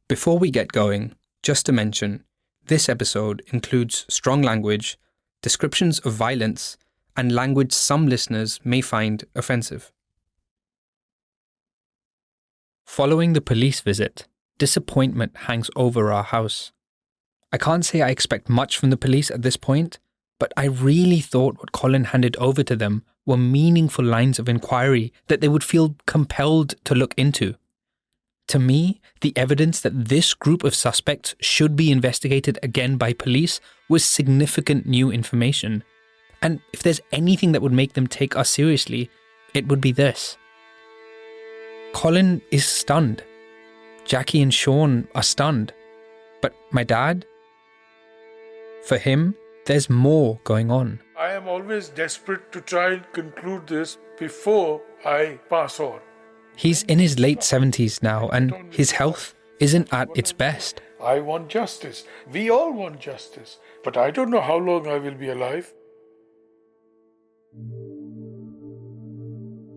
Before we get going, just to mention, this episode includes strong language, descriptions of violence, and language some listeners may find offensive. Following the police visit, disappointment hangs over our house. I can't say I expect much from the police at this point, but I really thought what Colin handed over to them were meaningful lines of inquiry that they would feel compelled to look into. To me, the evidence that this group of suspects should be investigated again by police was significant new information. And if there's anything that would make them take us seriously, it would be this. Colin is stunned. Jackie and Sean are stunned. But my dad? For him, there's more going on. I am always desperate to try and conclude this before I pass on. He's in his late 70s now, and his health isn't at its best. I want justice. We all want justice. But I don't know how long I will be alive.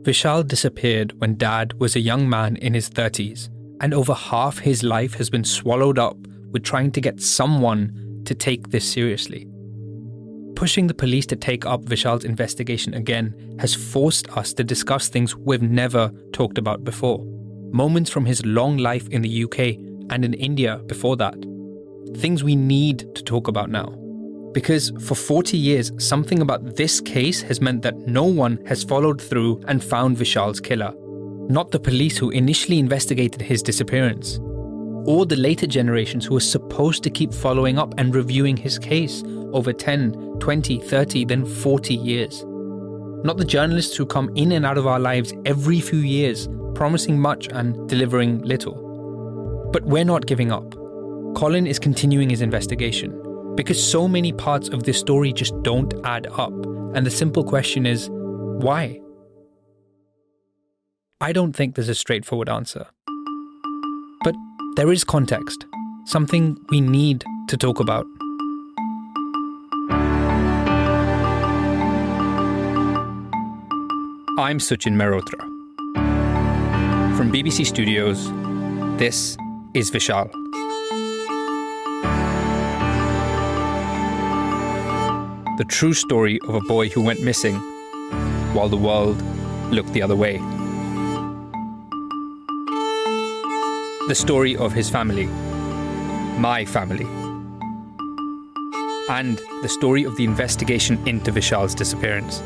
Vishal disappeared when Dad was a young man in his 30s, and over half his life has been swallowed up with trying to get someone to take this seriously. Pushing the police to take up Vishal's investigation again has forced us to discuss things we've never talked about before. Moments from his long life in the UK and in India before that. Things we need to talk about now. Because for 40 years, something about this case has meant that no one has followed through and found Vishal's killer. Not the police who initially investigated his disappearance, or the later generations who were supposed to keep following up and reviewing his case over 10, 20, 30, then 40 years. Not the journalists who come in and out of our lives every few years, promising much and delivering little. But we're not giving up. Colin is continuing his investigation, because so many parts of this story just don't add up, and the simple question is, why? I don't think there's a straightforward answer. But there is context, something we need to talk about. I'm Suchin Mehrotra. From BBC Studios, this is Vishal. The true story of a boy who went missing while the world looked the other way. The story of his family, my family, and the story of the investigation into Vishal's disappearance.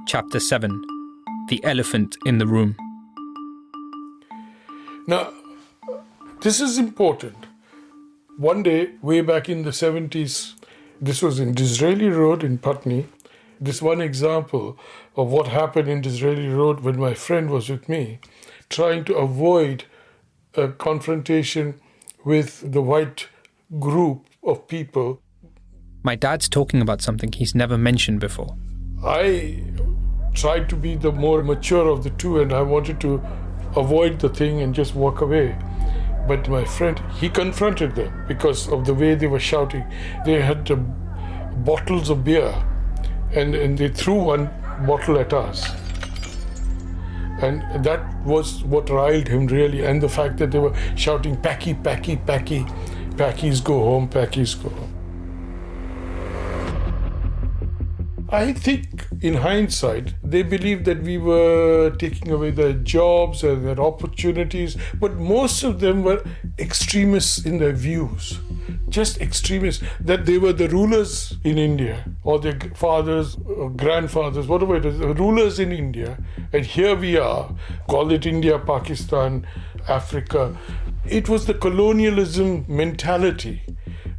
Chapter 7, The Elephant in the Room. Now, this is important. One day, way back in the 70s, this was in Disraeli Road in Putney. This one example of what happened in Disraeli Road when my friend was with me, trying to avoid a confrontation with the white group of people. My dad's talking about something he's never mentioned before. I tried to be the more mature of the two, and I wanted to avoid the thing and just walk away. But my friend, he confronted them because of the way they were shouting. They had bottles of beer, and they threw one bottle at us. And that was what riled him really, and the fact that they were shouting, "Packy, Packy, Packy, Packies go home, Packies go home." I think in hindsight, they believed that we were taking away their jobs and their opportunities, but most of them were extremists in their views. Just extremists, that they were the rulers in India, or their fathers or grandfathers, whatever it is, the rulers in India. And here we are, call it India, Pakistan, Africa. It was the colonialism mentality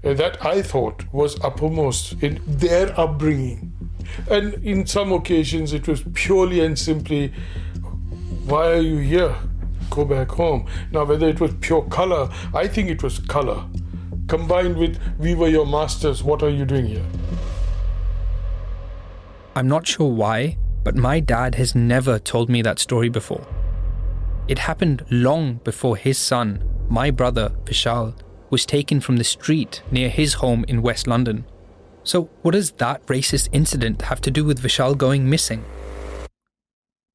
that I thought was uppermost in their upbringing. And in some occasions, it was purely and simply, why are you here? Go back home. Now, whether it was pure color, I think it was color, combined with, we were your masters, what are you doing here? I'm not sure why, but my dad has never told me that story before. It happened long before his son, my brother, Vishal, was taken from the street near his home in West London. So what does that racist incident have to do with Vishal going missing?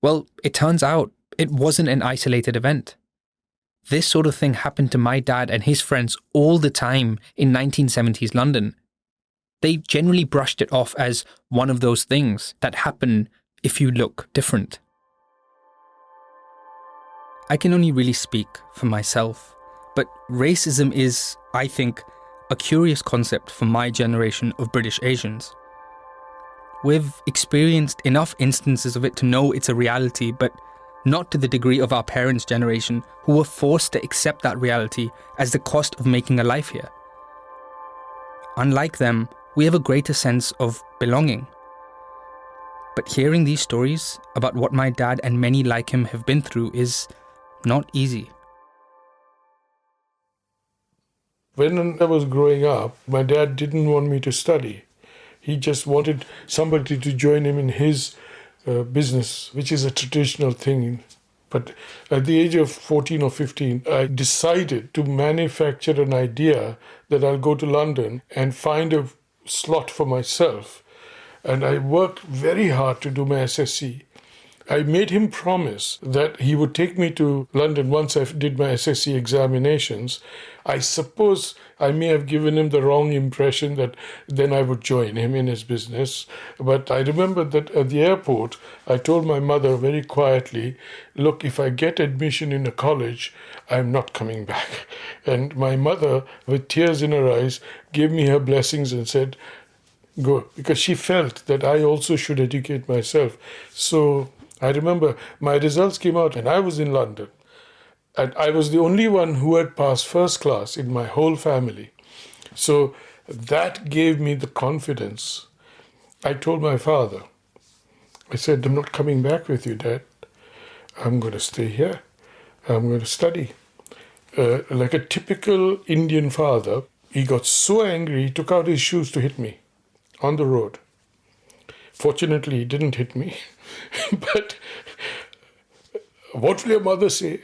Well, it turns out It wasn't an isolated event. This sort of thing happened to my dad and his friends all the time in 1970s London. They generally brushed it off as one of those things that happen if you look different. I can only really speak for myself, but racism is, I think, a curious concept for my generation of British Asians. We've experienced enough instances of it to know it's a reality, but not to the degree of our parents' generation who were forced to accept that reality as the cost of making a life here. Unlike them, we have a greater sense of belonging. But hearing these stories about what my dad and many like him have been through is not easy. When I was growing up, my dad didn't want me to study. He just wanted somebody to join him in his business, which is a traditional thing. But at the age of 14 or 15, I decided to manufacture an idea that I'll go to London and find a slot for myself. And I worked very hard to do my SSC. I made him promise that he would take me to London once I did my SSC examinations. I suppose I may have given him the wrong impression that then I would join him in his business. But I remember that at the airport, I told my mother very quietly, look, if I get admission in a college, I'm not coming back. And my mother, with tears in her eyes, gave me her blessings and said, go, because she felt that I also should educate myself. So I remember my results came out and I was in London. And I was the only one who had passed first class in my whole family. So that gave me the confidence. I told my father, I said, I'm not coming back with you, Dad. I'm going to stay here. I'm going to study. Like a typical Indian father, he got so angry, he took out his shoes to hit me on the road. Fortunately, he didn't hit me. But what will your mother say?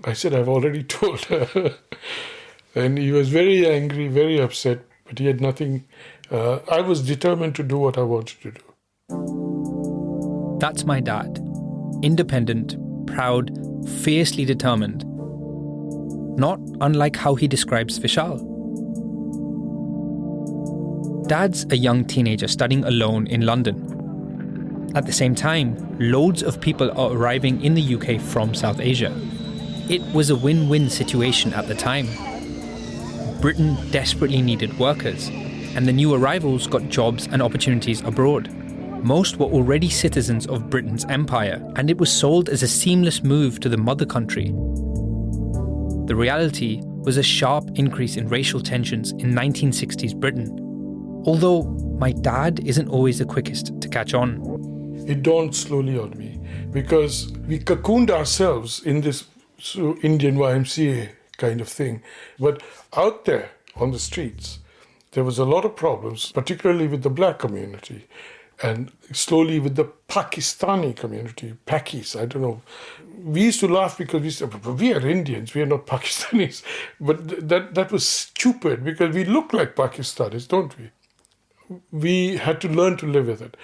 I said, I've already told her. And he was very angry, very upset, but he had nothing. I was determined to do what I wanted to do. That's my dad. Independent, proud, fiercely determined. Not unlike how he describes Vishal. Dad's a young teenager studying alone in London. At the same time, loads of people are arriving in the UK from South Asia. It was a win-win situation at the time. Britain desperately needed workers, and the new arrivals got jobs and opportunities abroad. Most were already citizens of Britain's empire, and it was sold as a seamless move to the mother country. The reality was a sharp increase in racial tensions in 1960s Britain, although my dad isn't always the quickest to catch on. It dawned slowly on me because we cocooned ourselves in this Indian YMCA kind of thing. But out there on the streets, there was a lot of problems, particularly with the black community and slowly with the Pakistani community, Pakis, I don't know. We used to laugh because we said, we are Indians, we are not Pakistanis. But that was stupid because we look like Pakistanis, don't we? We had to learn to live with it.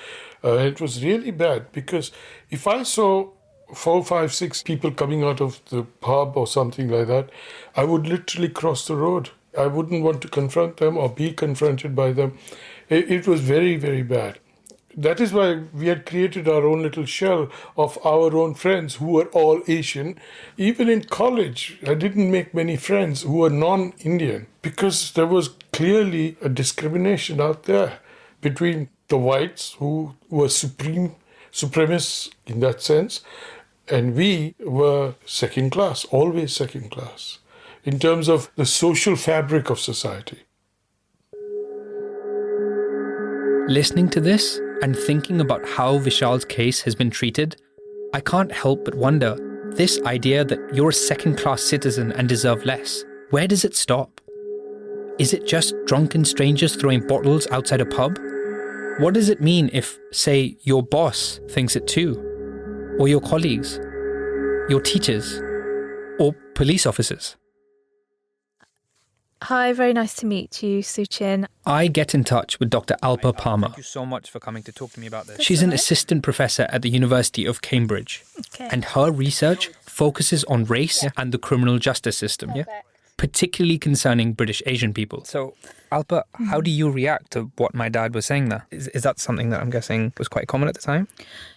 It was really bad because if I saw 4, 5, 6 people coming out of the pub or something like that, I would literally cross the road. I wouldn't want to confront them or be confronted by them. It was very, very bad. That is why we had created our own little shell of our own friends who were all Asian. Even in college, I didn't make many friends who were non-Indian because there was clearly a discrimination out there between the whites who were supremacists in that sense, and we were second class, always second class, in terms of the social fabric of society. Listening to this and thinking about how Vishal's case has been treated, I can't help but wonder, this idea that you're a second-class citizen and deserve less, where does it stop? Is it just drunken strangers throwing bottles outside a pub? What does it mean if, say, your boss thinks it too? Or your colleagues? Your teachers? Or police officers? Hi, very nice to meet you, Suchin. I get in touch with Dr. Alpa Palmer. Thank you so much for coming to talk to me about this. She's an assistant professor at the University of Cambridge. Okay. And her research focuses on race and the criminal justice system, particularly concerning British Asian people. So, Alpa, how do you react to what my dad was saying there? Is that something that I'm guessing was quite common at the time?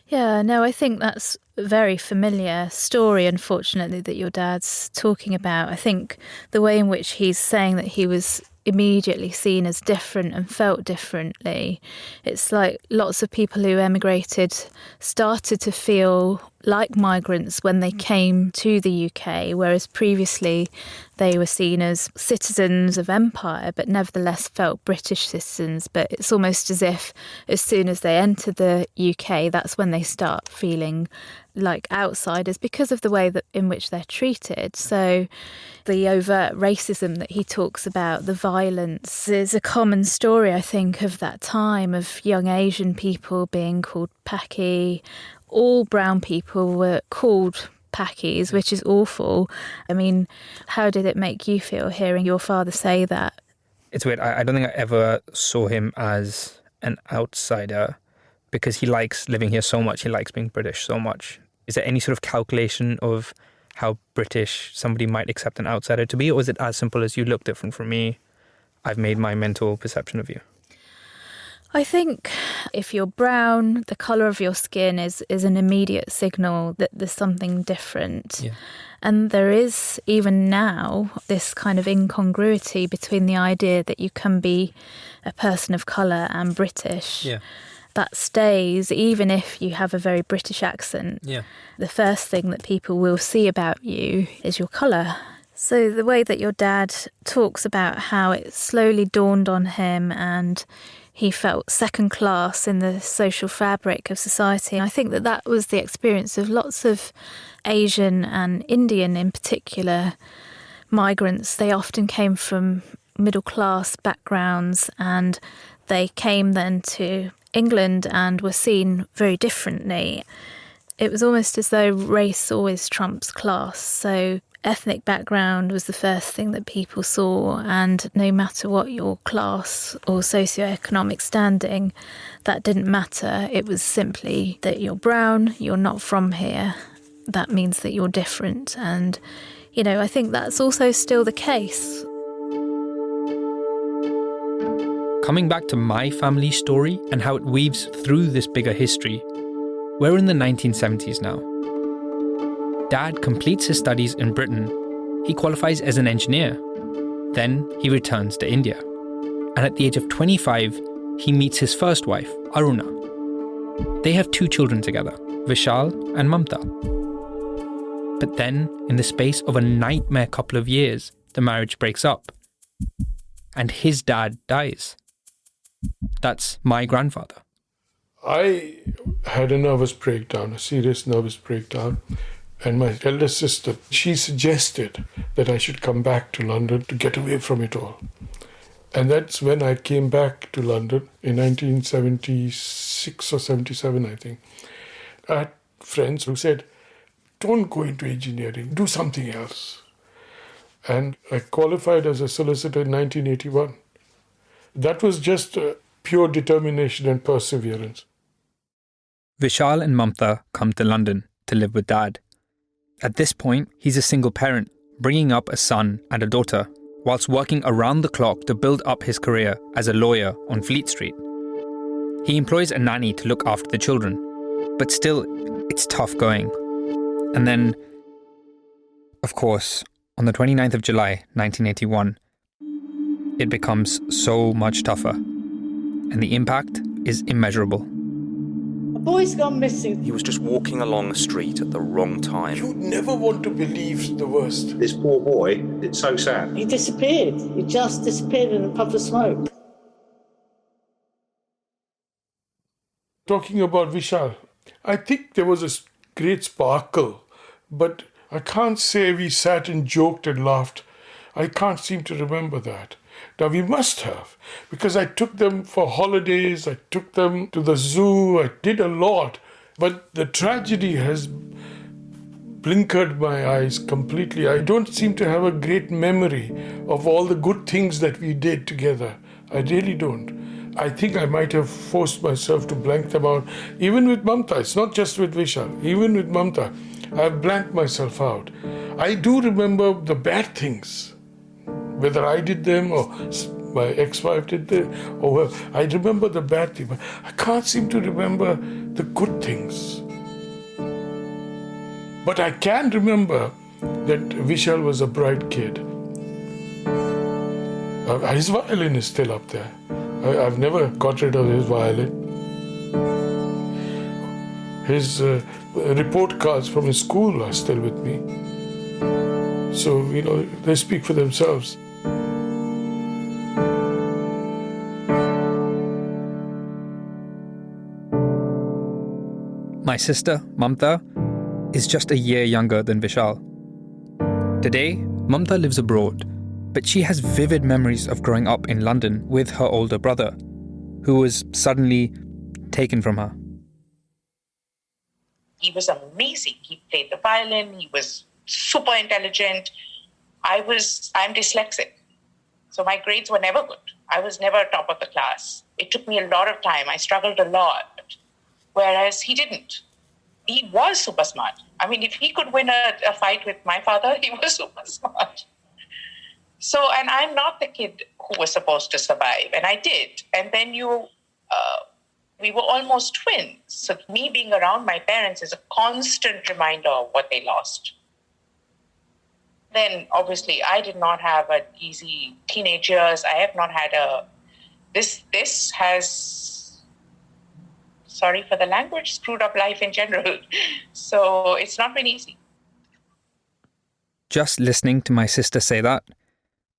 Yeah, no, I think that's a very familiar story, unfortunately, that your dad's talking about. I think the way in which he's saying that he was immediately seen as different and felt differently. It's like lots of people who emigrated started to feel like migrants when they came to the UK, whereas previously they were seen as citizens of empire, but nevertheless felt British citizens. But it's almost as if as soon as they enter the UK, that's when they start feeling like outsiders because of the way that in which they're treated. So the overt racism that he talks about, the violence, is a common story, I think, of that time, of young Asian people being called Paki. All brown people were called Pakis, which is awful. I mean, how did it make you feel hearing your father say that? It's weird. I don't think I ever saw him as an outsider because he likes living here so much. He likes being British so much. Is there any sort of calculation of how British somebody might accept an outsider to be? Or is it as simple as you look different from me, I've made my mental perception of you? I think if you're brown, the colour of your skin is an immediate signal that there's something different. Yeah. And there is, even now, this kind of incongruity between the idea that you can be a person of colour and British. Yeah. That stays, even if you have a very British accent. Yeah. The first thing that people will see about you is your colour. So the way that your dad talks about how it slowly dawned on him and he felt second class in the social fabric of society. I think that that was the experience of lots of Asian and Indian in particular migrants. They often came from middle class backgrounds and they came then to England and were seen very differently. It was almost as though race always trumps class. So ethnic background was the first thing that people saw, and no matter what your class or socioeconomic standing, that didn't matter. It was simply that you're brown, you're not from here. That means that you're different. And, you know, I think that's also still the case. Coming back to my family story and how it weaves through this bigger history, we're in the 1970s now. Dad completes his studies in Britain. He qualifies as an engineer. Then he returns to India. And at the age of 25, he meets his first wife, Aruna. They have 2 children together, Vishal and Mamta. But then, in the space of a nightmare couple of years, the marriage breaks up. And his dad dies. That's my grandfather. I had a nervous breakdown, a serious nervous breakdown. And my elder sister, she suggested that I should come back to London to get away from it all. And that's when I came back to London in 1976 or 77, I think. I had friends who said, don't go into engineering, do something else. And I qualified as a solicitor in 1981. That was just pure determination and perseverance. Vishal and Mamta come to London to live with Dad. At this point, he's a single parent, bringing up a son and a daughter, whilst working around the clock to build up his career as a lawyer on Fleet Street. He employs a nanny to look after the children, but still, it's tough going. And then, of course, on the 29th of July, 1981, it becomes so much tougher, and the impact is immeasurable. A boy's gone missing. He was just walking along the street at the wrong time. You never want to believe the worst. This poor boy, it's so sad. He disappeared. He just disappeared in a puff of smoke. Talking about Vishal, I think there was a great sparkle, but I can't say we sat and joked and laughed. I can't seem to remember that. Now, we must have, because I took them for holidays, I took them to the zoo, I did a lot. But the tragedy has blinkered my eyes completely. I don't seem to have a great memory of all the good things that we did together. I really don't. I think I might have forced myself to blank them out, even with Mamta. It's not just with Vishal, even with Mamta. I've blanked myself out. I do remember the bad things, whether I did them or my ex-wife did them, or I remember the bad things, but I can't seem to remember the good things. But I can remember that Vishal was a bright kid. His violin is still up there. I've never got rid of his violin. His report cards from his school are still with me. So, they speak for themselves. My sister, Mamta, is just a year younger than Vishal. Today, Mamta lives abroad, but she has vivid memories of growing up in London with her older brother, who was suddenly taken from her. He was amazing. He played the violin. He was super intelligent. I'm dyslexic, so my grades were never good. I was never top of the class. It took me a lot of time. I struggled a lot, whereas he didn't. He was super smart. I mean, if he could win a fight with my father, he was super smart. So, and I'm not the kid who was supposed to survive, and I did. And then we were almost twins. So me being around my parents is a constant reminder of what they lost. Then, obviously, I did not have an easy teenage years. I have not had this has, sorry for the language, screwed up life in general. So it's not been easy. Just listening to my sister say that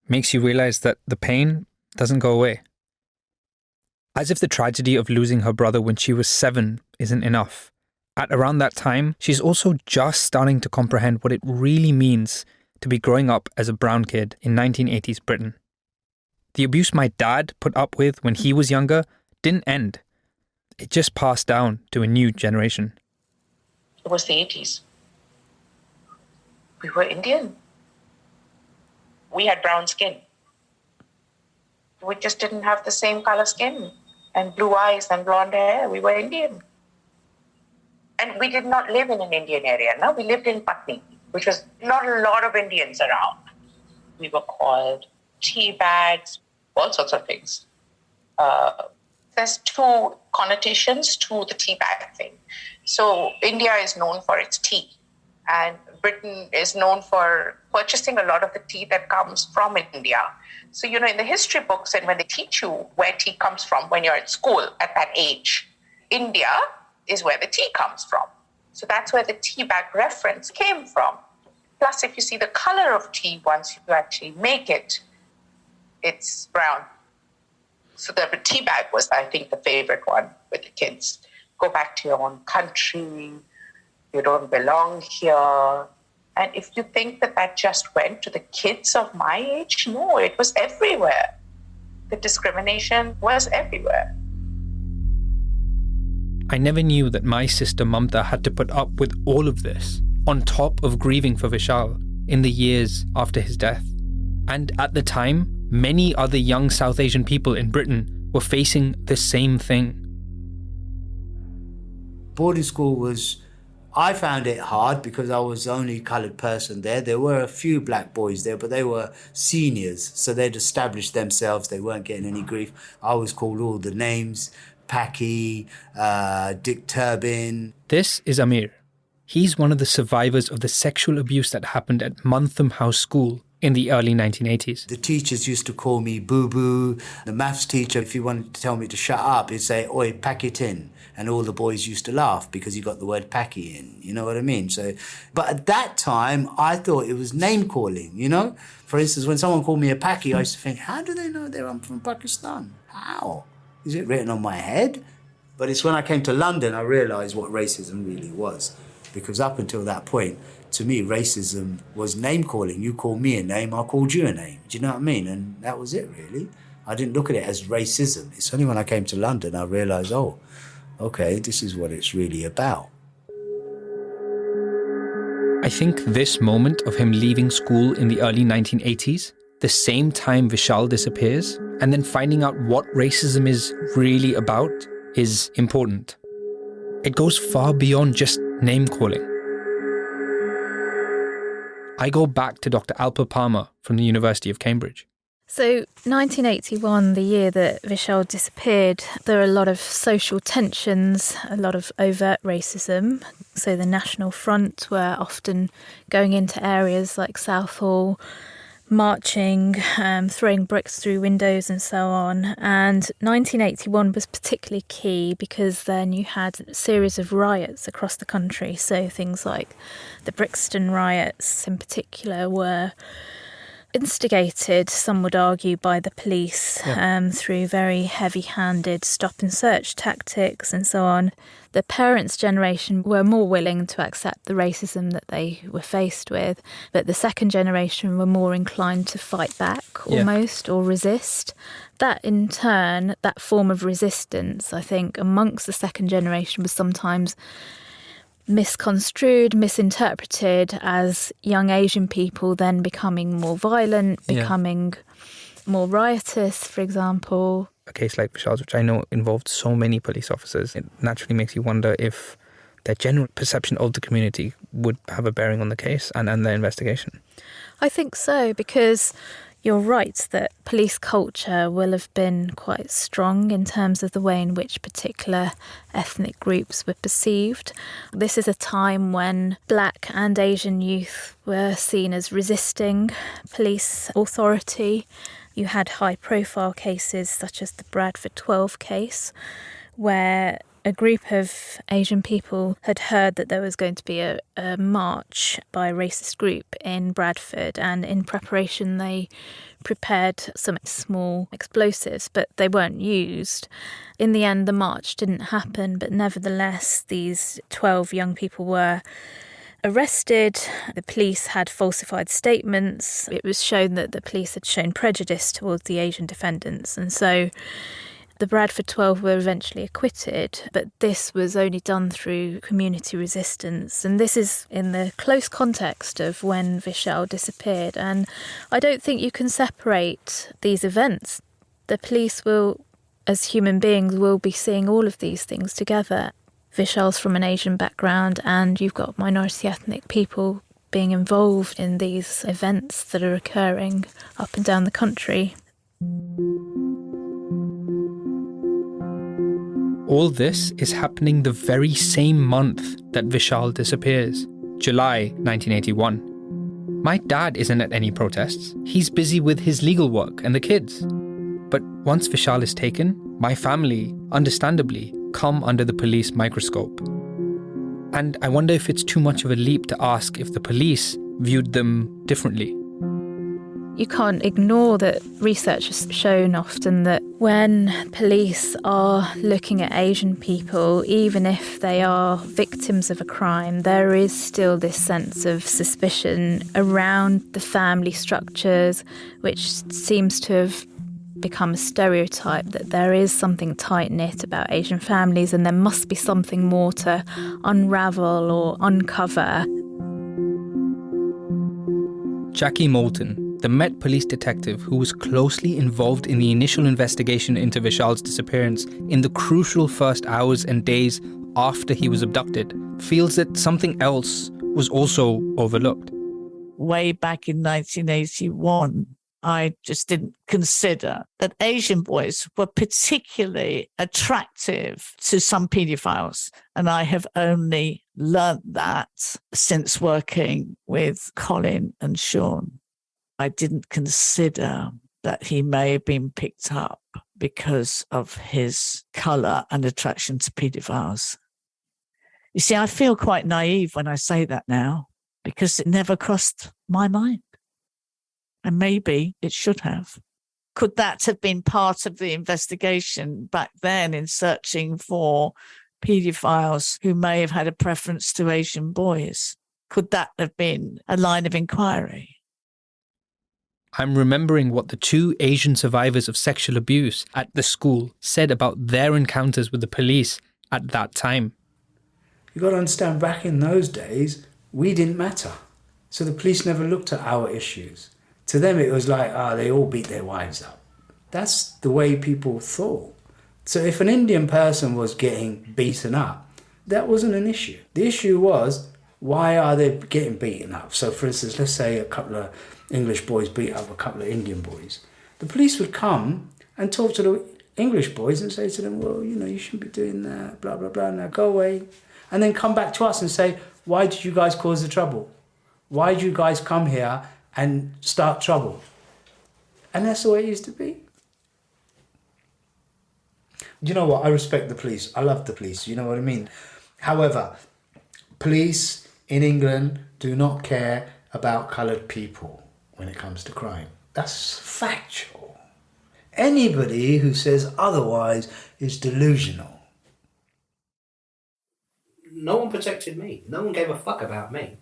makes you realize that the pain doesn't go away. As if the tragedy of losing her brother when she was 7 isn't enough. At around that time, she's also just starting to comprehend what it really means to be growing up as a brown kid in 1980s Britain. The abuse my dad put up with when he was younger didn't end. It just passed down to a new generation. It was the 80s. We were Indian. We had brown skin. We just didn't have the same color skin and blue eyes and blonde hair. We were Indian. And we did not live in an Indian area. No, we lived in Putney, which was not a lot of Indians around. We were called tea bags, all sorts of things. There's two connotations to the tea bag thing. So India is known for its tea, and Britain is known for purchasing a lot of the tea that comes from India. So, in the history books and when they teach you where tea comes from when you're at school at that age, India is where the tea comes from. So that's where the tea bag reference came from. Plus, if you see the color of tea once you actually make it, it's brown. So the tea bag was, I think, the favorite one with the kids. Go back to your own country. You don't belong here. And if you think that just went to the kids of my age, no, it was everywhere. The discrimination was everywhere. I never knew that my sister Mamta had to put up with all of this, on top of grieving for Vishal in the years after his death. And at the time, many other young South Asian people in Britain were facing the same thing. Boarding school I found it hard because I was the only coloured person there. There were a few black boys there, but they were seniors, so they'd established themselves. They weren't getting any grief. I was called all the names, Packy, Dick Turbin. This is Amir. He's one of the survivors of the sexual abuse that happened at Muntham House School in the early 1980s. The teachers used to call me boo-boo. The maths teacher, if he wanted to tell me to shut up, he'd say, oi, pack it in. And all the boys used to laugh because he got the word packy in, you know what I mean? But at that time, I thought it was name-calling, For instance, when someone called me a packy, I used to think, how do they know I'm from Pakistan? How? Is it written on my head? But it's when I came to London, I realised what racism really was. Because up until that point, to me, racism was name-calling. You called me a name, I called you a name. Do you know what I mean? And that was it, really. I didn't look at it as racism. It's only when I came to London I realised, okay, this is what it's really about. I think this moment of him leaving school in the early 1980s, the same time Vishal disappears, and then finding out what racism is really about, is important. It goes far beyond just name-calling. I go back to Dr. Alpa Palmer from the University of Cambridge. So 1981, the year that Vishal disappeared, there were a lot of social tensions, a lot of overt racism. So the National Front were often going into areas like Southall, marching, throwing bricks through windows and so on. And 1981 was particularly key because then you had a series of riots across the country. So things like the Brixton riots in particular were instigated, some would argue, by the police through very heavy-handed stop-and-search tactics and so on. The parents' generation were more willing to accept the racism that they were faced with, but the second generation were more inclined to fight back almost or resist. That, in turn, that form of resistance, I think, amongst the second generation was sometimes misconstrued, misinterpreted as young Asian people then becoming more violent, becoming more riotous, for example. A case like Vishal's, which I know involved so many police officers, it naturally makes you wonder if their general perception of the community would have a bearing on the case and their investigation. I think so, because you're right that police culture will have been quite strong in terms of the way in which particular ethnic groups were perceived. This is a time when Black and Asian youth were seen as resisting police authority. You had high-profile cases such as the Bradford 12 case, where a group of Asian people had heard that there was going to be a march by a racist group in Bradford, and in preparation they prepared some small explosives, but they weren't used. In the end, the march didn't happen, but nevertheless, these 12 young people were arrested. The police had falsified statements. It was shown that the police had shown prejudice towards the Asian defendants, and so the Bradford 12 were eventually acquitted, but this was only done through community resistance. And this is in the close context of when Vishal disappeared. And I don't think you can separate these events. The police will, as human beings, will be seeing all of these things together. Vishal's from an Asian background, and you've got minority ethnic people being involved in these events that are occurring up and down the country. All this is happening the very same month that Vishal disappears, July 1981. My dad isn't at any protests. He's busy with his legal work and the kids. But once Vishal is taken, my family, understandably, come under the police microscope. And I wonder if it's too much of a leap to ask if the police viewed them differently. You can't ignore that research has shown often that when police are looking at Asian people, even if they are victims of a crime, there is still this sense of suspicion around the family structures, which seems to have become a stereotype that there is something tight-knit about Asian families and there must be something more to unravel or uncover. Jackie Moulton, the Met police detective who was closely involved in the initial investigation into Vishal's disappearance in the crucial first hours and days after he was abducted, feels that something else was also overlooked. Way back in 1981, I just didn't consider that Asian boys were particularly attractive to some paedophiles. And I have only learnt that since working with Colin and Sean. I didn't consider that he may have been picked up because of his colour and attraction to paedophiles. You see, I feel quite naive when I say that now because it never crossed my mind. And maybe it should have. Could that have been part of the investigation back then in searching for paedophiles who may have had a preference to Asian boys? Could that have been a line of inquiry? I'm remembering what the two Asian survivors of sexual abuse at the school said about their encounters with the police at that time. You've got to understand, back in those days, we didn't matter. So the police never looked at our issues. To them, it was like, they all beat their wives up. That's the way people thought. So if an Indian person was getting beaten up, that wasn't an issue. The issue was Why are they getting beaten up? So, for instance, let's say a couple of English boys beat up a couple of Indian boys. The police would come and talk to the English boys and say to them, well, you know, you shouldn't be doing that, blah, blah, blah, now go away. And then come back to us and say, why did you guys cause the trouble? Why did you guys come here and start trouble? And that's the way it used to be. You know what? I respect the police. I love the police. You know what I mean? However, police in England do not care about coloured people when it comes to crime. That's factual. Anybody who says otherwise is delusional. No one protected me. No one gave a fuck about me.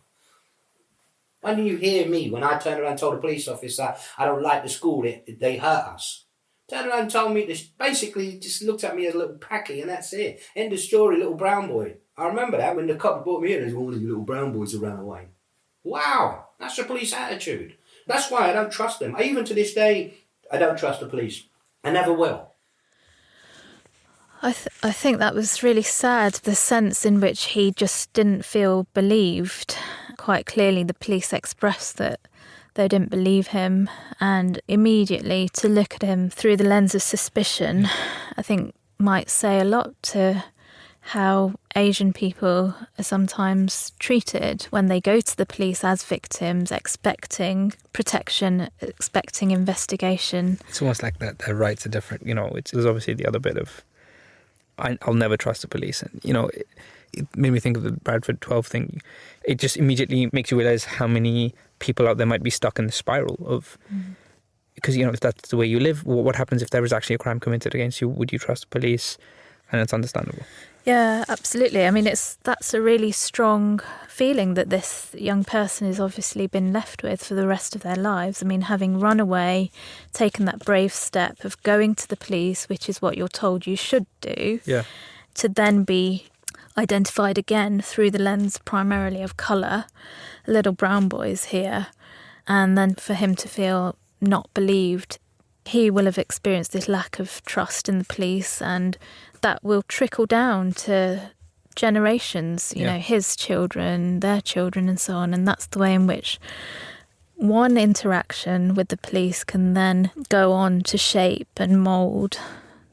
Why didn't you hear me when I turned around and told a police officer I don't like the school, they hurt us? Turned around and told me, basically just looked at me as a little packy and that's it. End of story, little brown boy. I remember that when the cop brought me in, there's all of you little brown boys that ran away. Wow, that's the police attitude. That's why I don't trust them. Even to this day, I don't trust the police. I never will. I think that was really sad, the sense in which he just didn't feel believed. Quite clearly, the police expressed that they didn't believe him, and immediately to look at him through the lens of suspicion, I think might say a lot to how Asian people are sometimes treated when they go to the police as victims, expecting protection, expecting investigation. It's almost like that their rights are different. You know, there's obviously the other bit of, I'll never trust the police. And, you know, it made me think of the Bradford 12 thing. It just immediately makes you realise how many people out there might be stuck in the spiral of, because, you know, if that's the way you live, what happens if there was actually a crime committed against you? Would you trust the police? And it's understandable. Yeah, absolutely. I mean, that's a really strong feeling that this young person has obviously been left with for the rest of their lives. I mean, having run away, taken that brave step of going to the police, which is what you're told you should do, to then be identified again through the lens primarily of colour, little brown boys here, and then for him to feel not believed. He will have experienced this lack of trust in the police, and that will trickle down to generations, you know, his children, their children and so on. And that's the way in which one interaction with the police can then go on to shape and mould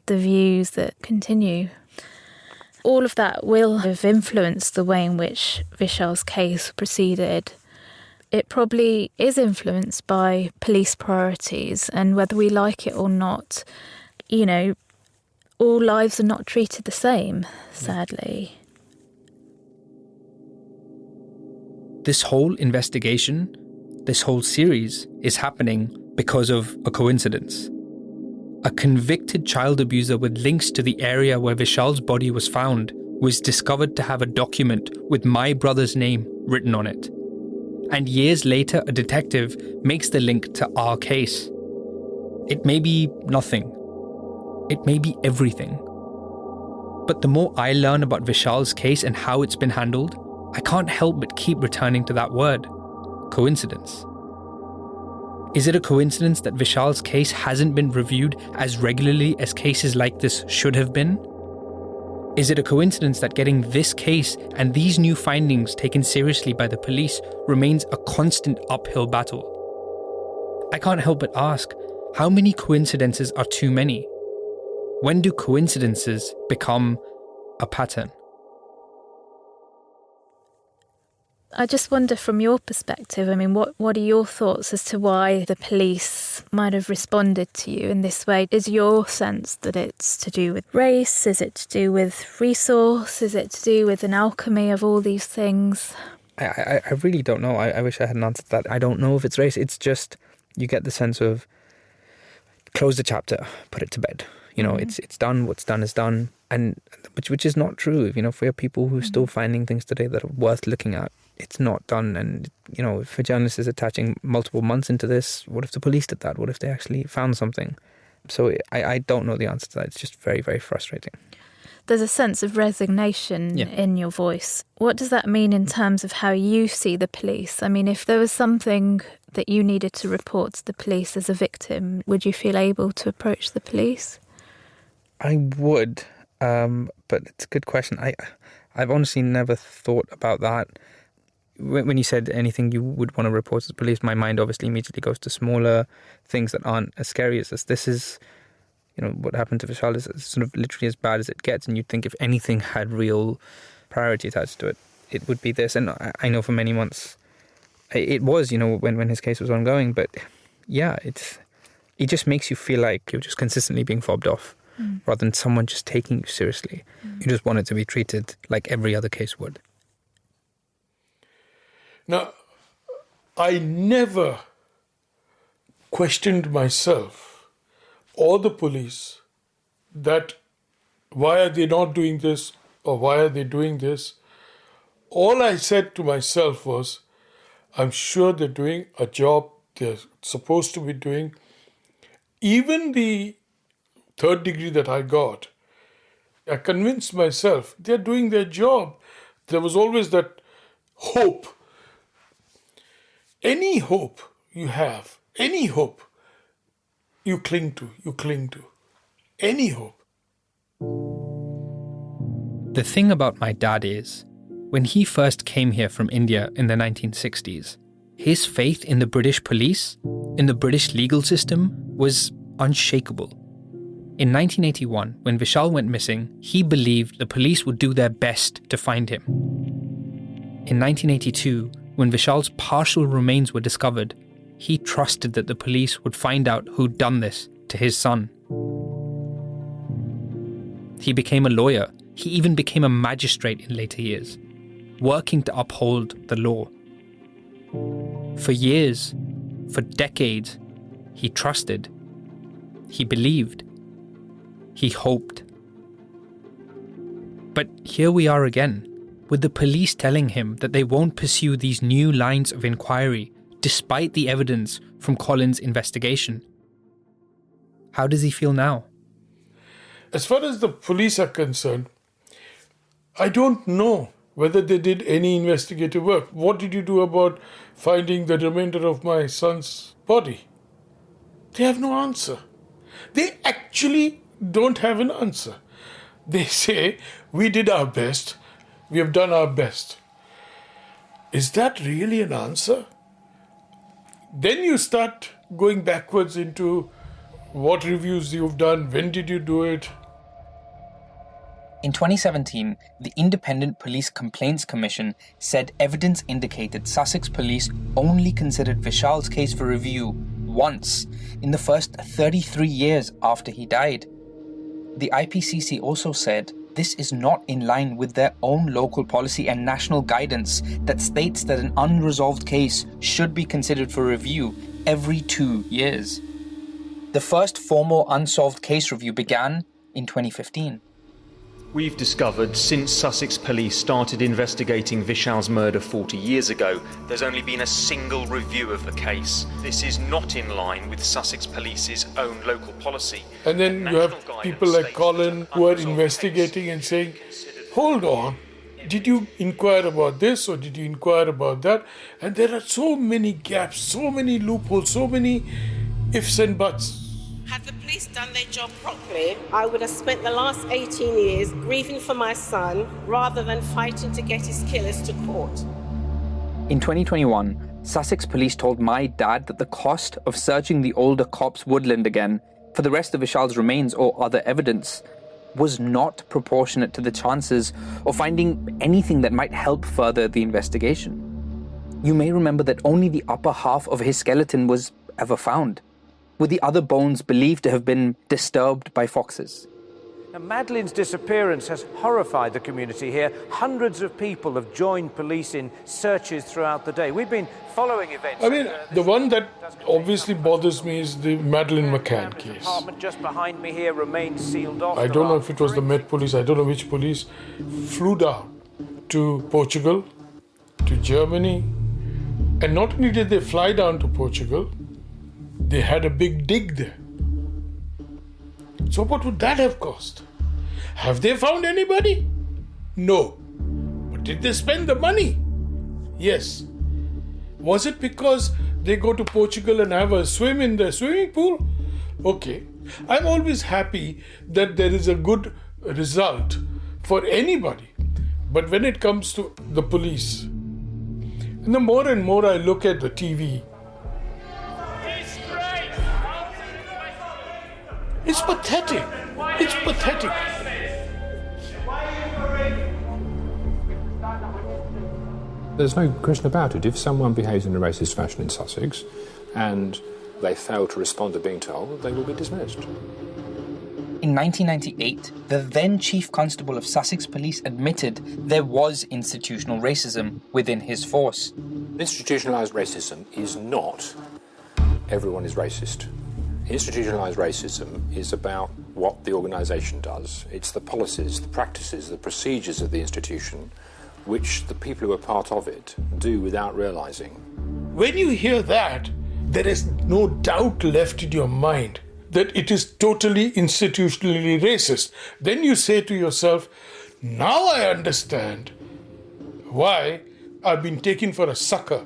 the views that continue. All of that will have influenced the way in which Vishal's case proceeded. It probably is influenced by police priorities, and whether we like it or not, you know, all lives are not treated the same, sadly. This whole investigation, this whole series is happening because of a coincidence. A convicted child abuser with links to the area where Vishal's body was found was discovered to have a document with my brother's name written on it. And years later, a detective makes the link to our case. It may be nothing. It may be everything. But the more I learn about Vishal's case and how it's been handled, I can't help but keep returning to that word, coincidence. Is it a coincidence that Vishal's case hasn't been reviewed as regularly as cases like this should have been? Is it a coincidence that getting this case and these new findings taken seriously by the police remains a constant uphill battle? I can't help but ask, how many coincidences are too many? When do coincidences become a pattern? I just wonder from your perspective, I mean, what are your thoughts as to why the police might have responded to you in this way? Is your sense that it's to do with race? Is it to do with resource? Is it to do with an alchemy of all these things? I really don't know. I wish I had an answer to that. I don't know if it's race. It's just, you get the sense of, close the chapter, put it to bed. You know, it's done, what's done is done. And which is not true. You know, for people who are still finding things today that are worth looking at, it's not done. And, you know, if a journalist is attaching multiple months into this, what if the police did that? What if they actually found something? So I don't know the answer to that. It's just very, very frustrating. There's a sense of resignation in your voice. What does that mean in terms of how you see the police? I mean, if there was something that you needed to report to the police as a victim, would you feel able to approach the police? I would, but it's a good question. I've honestly never thought about that. when you said anything you would want to report to the police, my mind obviously immediately goes to smaller things that aren't as scary as this. This is, what happened to Vishal is sort of literally as bad as it gets. And you'd think if anything had real priority attached to it, it would be this. And I know for many months it was, when his case was ongoing. But yeah, it just makes you feel like you're just consistently being fobbed off rather than someone just taking you seriously. You just want it to be treated like every other case would. Now, I never questioned myself or the police that why are they not doing this or why are they doing this. All I said to myself was, I'm sure they're doing a job they're supposed to be doing. Even the third degree that I got, I convinced myself they're doing their job. There was always that hope. Any hope you have, any hope you cling to. Any hope. The thing about my dad is, when he first came here from India in the 1960s, his faith in the British police, in the British legal system, was unshakable. In 1981, when Vishal went missing, he believed the police would do their best to find him. In 1982, when Vishal's partial remains were discovered, he trusted that the police would find out who'd done this to his son. He became a lawyer. He even became a magistrate in later years, working to uphold the law. For years, for decades, he trusted, he believed, he hoped. But here we are again, with the police telling him that they won't pursue these new lines of inquiry despite the evidence from Colin's investigation. How does he feel now? As far as the police are concerned, I don't know whether they did any investigative work. What did you do about finding the remainder of my son's body? They have no answer. They actually don't have an answer. They say, we did our best, we have done our best. Is that really an answer? Then you start going backwards into what reviews you've done, when did you do it? In 2017, the Independent Police Complaints Commission said evidence indicated Sussex police only considered Vishal's case for review once in the first 33 years after he died. The IPCC also said this is not in line with their own local policy and national guidance that states that an unresolved case should be considered for review every 2 years. The first formal unsolved case review began in 2015. We've discovered since Sussex police started investigating Vishal's murder 40 years ago, there's only been a single review of the case. This is not in line with Sussex police's own local policy. And then you have people like Colin who are investigating and saying, hold on, did you inquire about this or did you inquire about that? And there are so many gaps, so many loopholes, so many ifs and buts. Had the police done their job properly, I would have spent the last 18 years grieving for my son rather than fighting to get his killers to court. In 2021, Sussex police told my dad that the cost of searching the older cop's woodland again for the rest of Vishal's remains or other evidence was not proportionate to the chances of finding anything that might help further the investigation. You may remember that only the upper half of his skeleton was ever found, with the other bones believed to have been disturbed by foxes. Now, Madeleine's disappearance has horrified the community here. Hundreds of people have joined police in searches throughout the day. We've been following events. I mean, the one that obviously bothers me is the Madeleine McCann case. The apartment just behind me here remains sealed off. I don't know if it was the Met Police, I don't know which police, flew down to Portugal, to Germany, and not only did they fly down to Portugal, they had a big dig there. So what would that have cost? Have they found anybody? No. But did they spend the money? Yes. Was it because they go to Portugal and have a swim in the swimming pool? Okay. I'm always happy that there is a good result for anybody. But when it comes to the police, And the more and more I look at the TV, it's pathetic. It's pathetic. There's no question about it. If someone behaves in a racist fashion in Sussex and they fail to respond to being told, they will be dismissed. In 1998, the then Chief Constable of Sussex Police admitted there was institutional racism within his force. Institutionalised racism is not everyone is racist. Institutionalised racism is about what the organisation does. It's the policies, the practices, the procedures of the institution which the people who are part of it do without realising. When you hear that, there is no doubt left in your mind that it is totally institutionally racist. Then you say to yourself, now I understand why I've been taken for a sucker.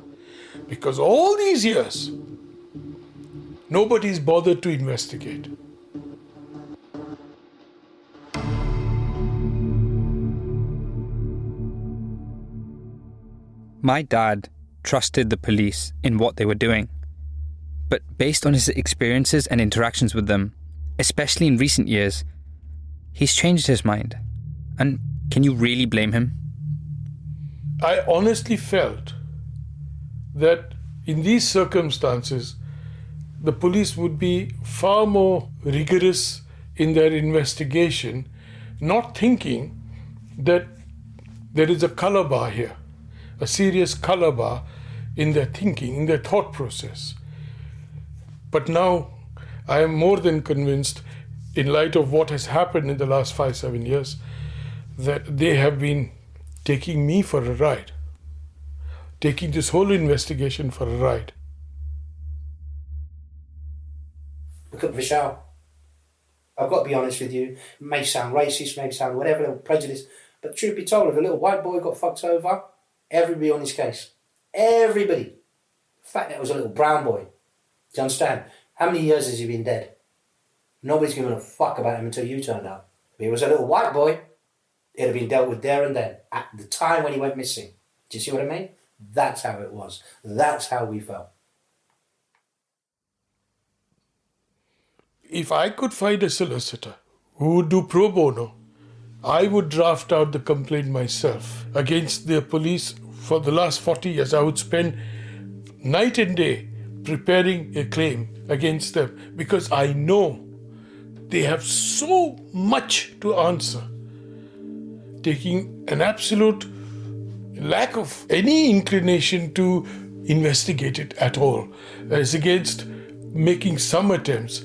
Because all these years, nobody's bothered to investigate. My dad trusted the police in what they were doing. But based on his experiences and interactions with them, especially in recent years, he's changed his mind. And can you really blame him? I honestly felt that in these circumstances, the police would be far more rigorous in their investigation, not thinking that there is a colour bar here, a serious colour bar in their thinking, in their thought process. But now I am more than convinced, in light of what has happened in the last 5-7 years, that they have been taking me for a ride, taking this whole investigation for a ride. Look at Vishal. I've got to be honest with you. It may sound racist, may sound whatever, little prejudice, but truth be told, if a little white boy got fucked over, everybody on his case. Everybody. The fact that it was a little brown boy. Do you understand? How many years has he been dead? Nobody's given a fuck about him until you turned up. If he was a little white boy, it'd have been dealt with there and then, at the time when he went missing. Do you see what I mean? That's how it was. That's how we felt. If I could find a solicitor who would do pro bono, I would draft out the complaint myself against the police. For the last 40 years, I would spend night and day preparing a claim against them because I know they have so much to answer, taking an absolute lack of any inclination to investigate it at all, as against making some attempts.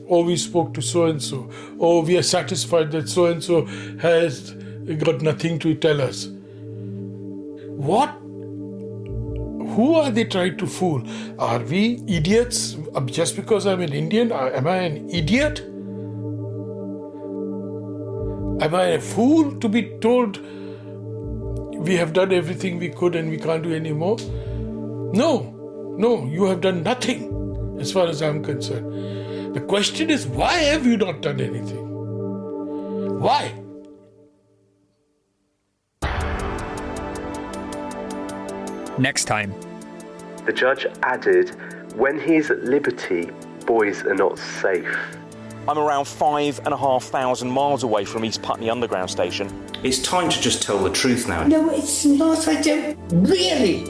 Oh, we spoke to so-and-so. Oh, we are satisfied that so-and-so has got nothing to tell us. What? Who are they trying to fool? Are we idiots just because I'm an Indian? Am I an idiot? Am I a fool to be told we have done everything we could and we can't do any more? No, you have done nothing as far as I'm concerned. The question is, why have you not done anything? Why? Next time. The judge added, when he's at liberty, boys are not safe. I'm around 5,500 miles away from East Putney Underground Station. It's time to just tell the truth now. No, it's not. I don't really.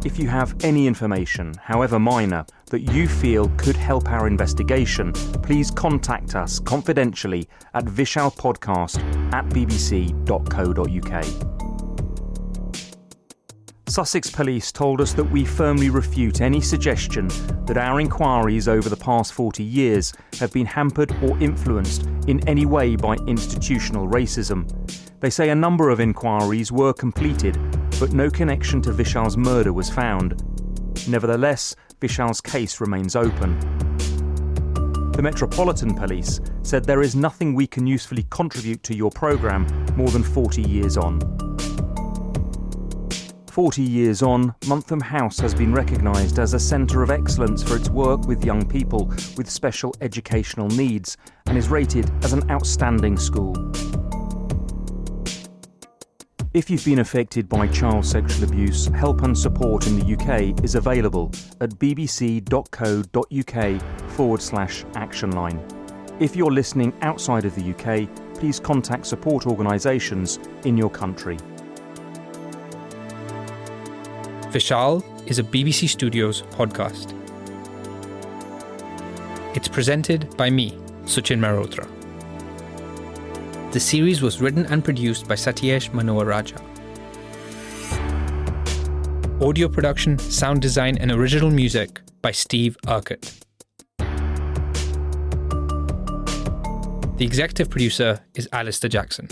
If you have any information, however minor, that you feel could help our investigation, please contact us confidentially at vishalpodcast@bbc.co.uk. Sussex Police told us that we firmly refute any suggestion that our inquiries over the past 40 years have been hampered or influenced in any way by institutional racism. They say a number of inquiries were completed, but no connection to Vishal's murder was found. Nevertheless, Vishal's case remains open. The Metropolitan Police said there is nothing we can usefully contribute to your programme more than 40 years on. 40 years on, Muntham House has been recognised as a centre of excellence for its work with young people with special educational needs and is rated as an outstanding school. If you've been affected by child sexual abuse, help and support in the UK is available at bbc.co.uk/action line. If you're listening outside of the UK, please contact support organisations in your country. Vishal is a BBC Studios podcast. It's presented by me, Suchin Mehrotra. The series was written and produced by Satyesh Manoharaja. Audio production, sound design and original music by Steve Urquhart. The executive producer is Alistair Jackson.